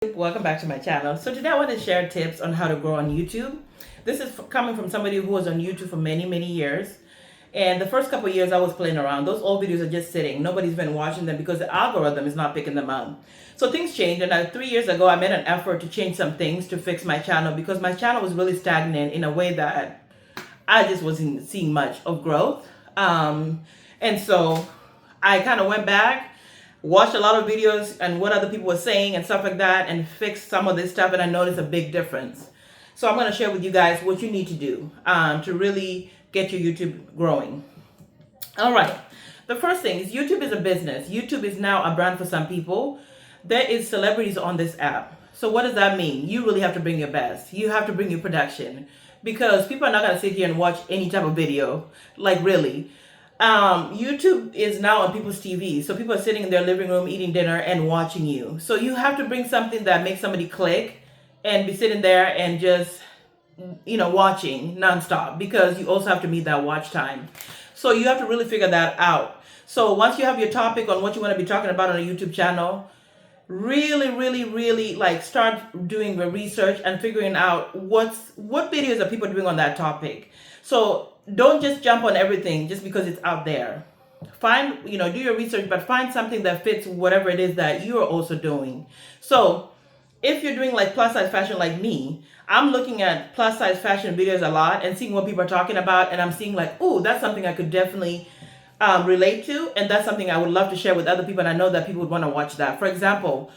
Welcome back to my channel. So today I want to share tips on how to grow on YouTube. This is coming from somebody who was on YouTube for many years. And the first couple of years I was playing around. Those old videos are just sitting. Nobody's been watching them because the algorithm is not picking them up. So things changed, and 3 years ago I made an effort to change some things to fix my channel because my channel was really stagnant in a way that I just wasn't seeing much of growth. And so I kind of went back, watched a lot of videos and what other people were saying and stuff like that, and fixed some of this stuff, and I noticed a big difference. So I'm going to share with you guys what you need to do to really get your YouTube growing. All right. The first thing is YouTube is a business. YouTube is now a brand for some people. There is celebrities on this app. So what does that mean? You really have to bring your best. You have to bring your production because people are not going to sit here and watch any type of video. Like really. YouTube is now on people's TV. So people are sitting in their living room eating dinner and watching you. So you have to bring something that makes somebody click and be sitting there and just, watching nonstop, because you also have to meet that watch time. So you have to really figure that out. So once you have your topic on what you want to be talking about on a YouTube channel, really like start doing the research and figuring out what videos are people doing on that topic. So don't just jump on everything just because it's out there. Find, do your research, but find something that fits whatever it is that you are also doing. So if you're doing like plus size fashion like me, I'm looking at plus size fashion videos a lot and seeing what people are talking about, and I'm seeing like, oh, that's something I could definitely relate to, and that's something I would love to share with other people, and I know that people would want to watch that. For example,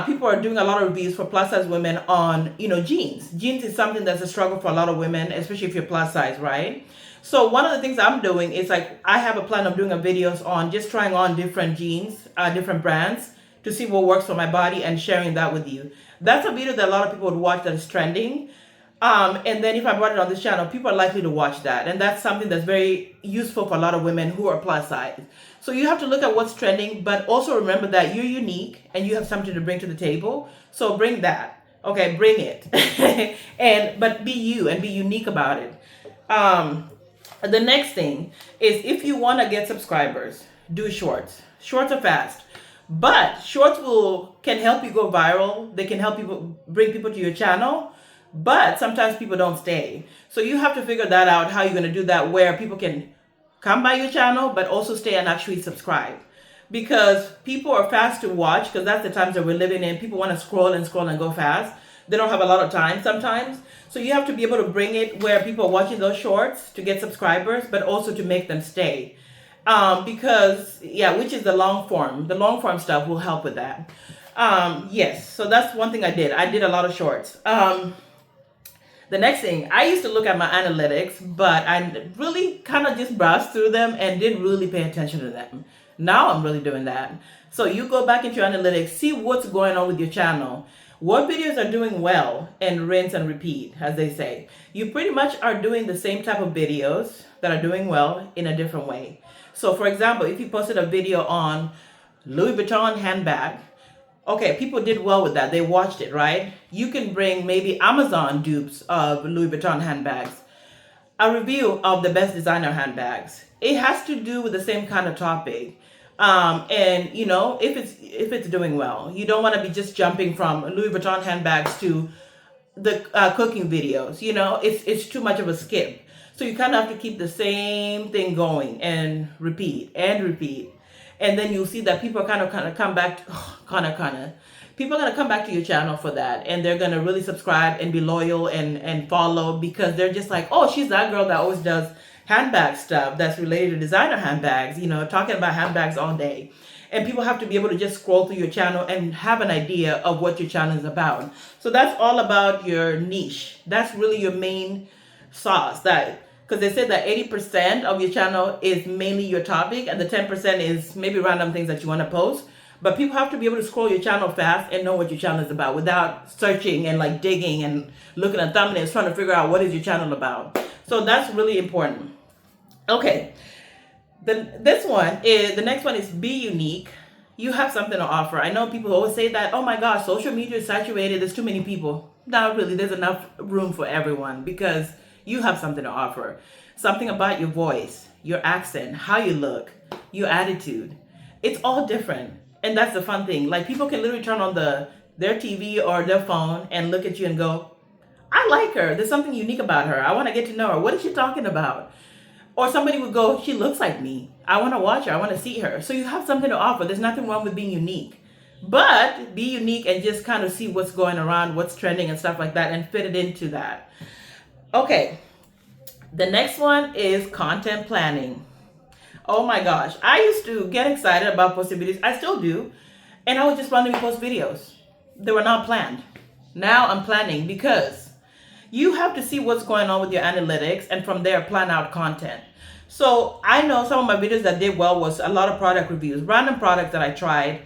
people are doing a lot of reviews for plus size women on, jeans. Jeans is something that's a struggle for a lot of women, especially if you're plus size, right? So one of the things I'm doing is like, I have a plan of doing a videos on just trying on different jeans, different brands to see what works for my body and sharing that with you. That's a video that a lot of people would watch that is trending. And then if I brought it on this channel, people are likely to watch that. And that's something that's very useful for a lot of women who are plus size. So you have to look at what's trending, but also remember that you're unique and you have something to bring to the table. So bring that. Okay, bring it. But be you and be unique about it. The next thing is, if you want to get subscribers, do shorts. Shorts are fast. But shorts can help you go viral. They can help you bring people to your channel. But sometimes people don't stay. So you have to figure that out, how you're going to do that, where people can come by your channel, but also stay and actually subscribe. Because people are fast to watch, because that's the times that we're living in. People want to scroll and go fast. They don't have a lot of time sometimes. So you have to be able to bring it where people are watching those shorts to get subscribers, but also to make them stay. Which is the long form. The long form stuff will help with that. Yes, so that's one thing I did. I did a lot of shorts. The next thing, I used to look at my analytics, but I really kind of just browsed through them and didn't really pay attention to them. Now I'm really doing that. So you go back into your analytics, see what's going on with your channel. What videos are doing well, and rinse and repeat, as they say. You pretty much are doing the same type of videos that are doing well in a different way. So for example, if you posted a video on Louis Vuitton handbag, okay, people did well with that. They watched it, right? You can bring maybe Amazon dupes of Louis Vuitton handbags, a review of the best designer handbags. It has to do with the same kind of topic. If it's doing well, you don't want to be just jumping from Louis Vuitton handbags to the cooking videos. It's too much of a skip. So you kind of have to keep the same thing going and repeat. And then you'll see that people are kind of come back, people are going to come back to your channel for that. And they're going to really subscribe and be loyal and follow, because they're just like, oh, she's that girl that always does handbag stuff that's related to designer handbags, talking about handbags all day. And people have to be able to just scroll through your channel and have an idea of what your channel is about. So that's all about your niche. That's really your main sauce. Because they said that 80% of your channel is mainly your topic, and the 10% is maybe random things that you want to post. But people have to be able to scroll your channel fast and know what your channel is about without searching and like digging and looking at thumbnails, trying to figure out what is your channel about. So that's really important. Okay. The next one is be unique. You have something to offer. I know people always say that, oh my gosh, social media is saturated. There's too many people. Not really. There's enough room for everyone, because you have something to offer. Something about your voice, your accent, how you look, your attitude. It's all different. And that's the fun thing. Like, people can literally turn on the their TV or their phone and look at you and go, I like her. There's something unique about her. I want to get to know her. What is she talking about? Or somebody would go, she looks like me. I want to watch her. I want to see her. So you have something to offer. There's nothing wrong with being unique. But be unique and just kind of see what's going around, what's trending and stuff like that, and fit it into that. Okay. The next one is content planning. Oh my gosh. I used to get excited about posting videos. I still do. And I would just randomly post videos. They were not planned. Now I'm planning because you have to see what's going on with your analytics and from there plan out content. So I know some of my videos that did well was a lot of product reviews, random products that I tried,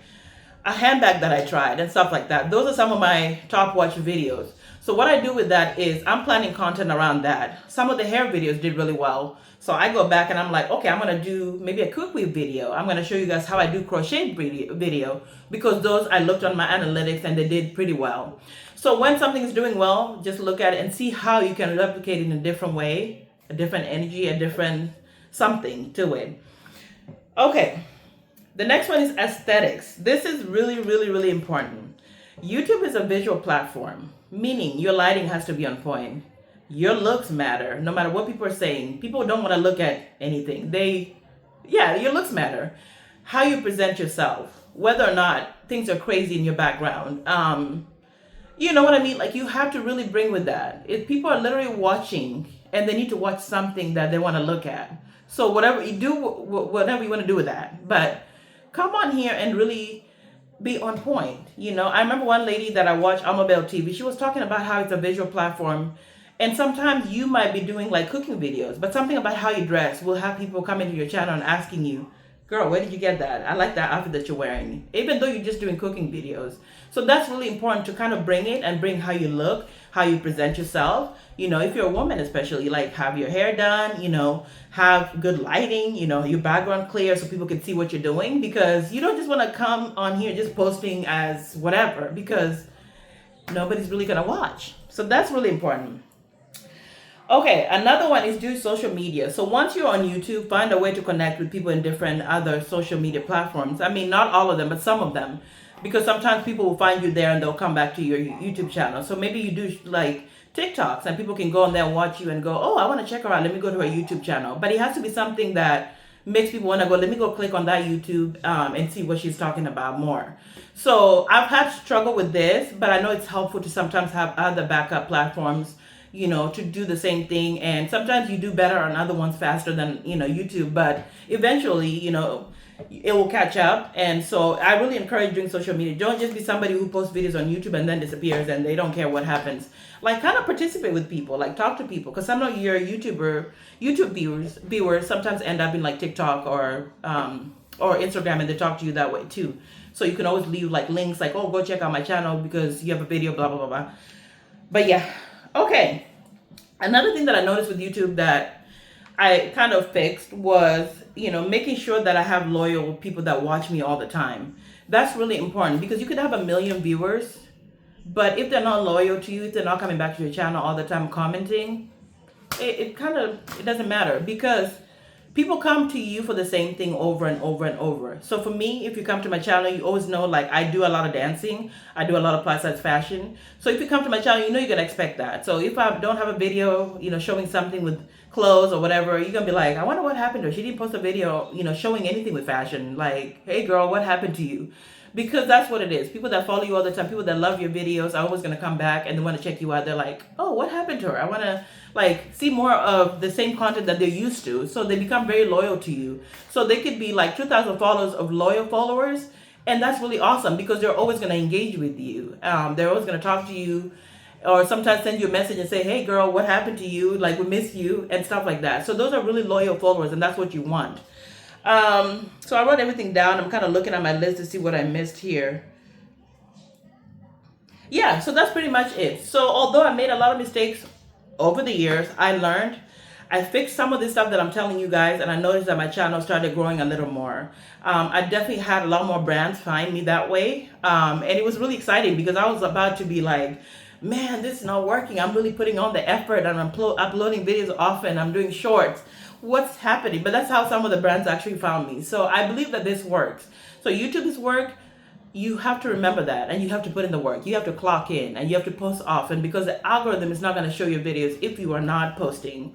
a handbag that I tried and stuff like that. Those are some of my top watch videos. So what I do with that is I'm planning content around that. Some of the hair videos did really well. So I go back and I'm like, okay, I'm going to do maybe a cookware video. I'm going to show you guys how I do crochet video because those I looked on my analytics and they did pretty well. So when something's doing well, just look at it and see how you can replicate it in a different way, a different energy, a different something to it. Okay. The next one is aesthetics. This is really, really, really important. YouTube is a visual platform, meaning your lighting has to be on point. Your looks matter, no matter what people are saying. People don't want to look at anything. Your looks matter. How you present yourself, whether or not things are crazy in your background. You know what I mean? Like you have to really bring with that. If people are literally watching and they need to watch something that they want to look at. So whatever you do, whatever you want to do with that. But come on here and really be on point. I remember one lady that I watched on Mobile TV. She was talking about how it's a visual platform. And sometimes you might be doing like cooking videos, but something about how you dress will have people come into your channel and asking you, girl, where did you get that? I like that outfit that you're wearing, even though you're just doing cooking videos. So that's really important to kind of bring it and bring how you look, how you present yourself. If you're a woman, especially, like have your hair done, have good lighting, your background clear so people can see what you're doing, because you don't just want to come on here just posting as whatever, because nobody's really going to watch. So that's really important. Okay, another one is do social media. So once you're on YouTube, find a way to connect with people in different other social media platforms. I mean, not all of them, but some of them. Because sometimes people will find you there and they'll come back to your YouTube channel. So maybe you do like TikToks and people can go on there and watch you and go, oh, I want to check her out. Let me go to her YouTube channel. But it has to be something that makes people want to go, let me go click on that YouTube and see what she's talking about more. So I've had struggle with this, but I know it's helpful to sometimes have other backup platforms to do the same thing. And sometimes you do better on other ones faster than, YouTube, but eventually, it will catch up. And so I really encourage doing social media. Don't just be somebody who posts videos on YouTube and then disappears and they don't care what happens. Like kind of participate with people, like talk to people. Because some of your YouTube viewers sometimes end up in like TikTok or Instagram and they talk to you that way too. So you can always leave like links like, oh, go check out my channel because you have a video, blah, blah, blah, blah. But yeah. Okay, another thing that I noticed with YouTube that I kind of fixed was, making sure that I have loyal people that watch me all the time. That's really important because you could have 1 million viewers, but if they're not loyal to you, if they're not coming back to your channel all the time commenting, it doesn't matter because people come to you for the same thing over and over and over. So for me, if you come to my channel, you always know like I do a lot of dancing. I do a lot of plus size fashion. So if you come to my channel, you're going to expect that. So if I don't have a video, showing something with clothes or whatever, you're going to be like, I wonder what happened to her. She didn't post a video, showing anything with fashion. Like, hey girl, what happened to you? Because that's what it is. People that follow you all the time, people that love your videos are always going to come back and they want to check you out. They're like, oh, what happened to her? I want to see more of the same content that they're used to. So they become very loyal to you. So they could be like 2,000 followers of loyal followers. And that's really awesome because they're always going to engage with you. They're always going to talk to you or sometimes send you a message and say, hey girl, what happened to you? Like we miss you and stuff like that. So those are really loyal followers and that's what you want. So I wrote everything down. I'm kind of looking at my list to see what I missed here. Yeah, so that's pretty much it. So although I made a lot of mistakes over the years, I learned, I fixed some of this stuff that I'm telling you guys, and I noticed that my channel started growing a little more. I definitely had a lot more brands find me that way. And it was really exciting because I was about to be like, man, this is not working. I'm really putting on the effort and I'm uploading videos often. I'm doing shorts. What's happening? But that's how some of the brands actually found me. So I believe that this works. So YouTube has worked. you have to remember that, and you have to put in the work. You have to clock in, and you have to post often, because the algorithm is not going to show your videos if you are not posting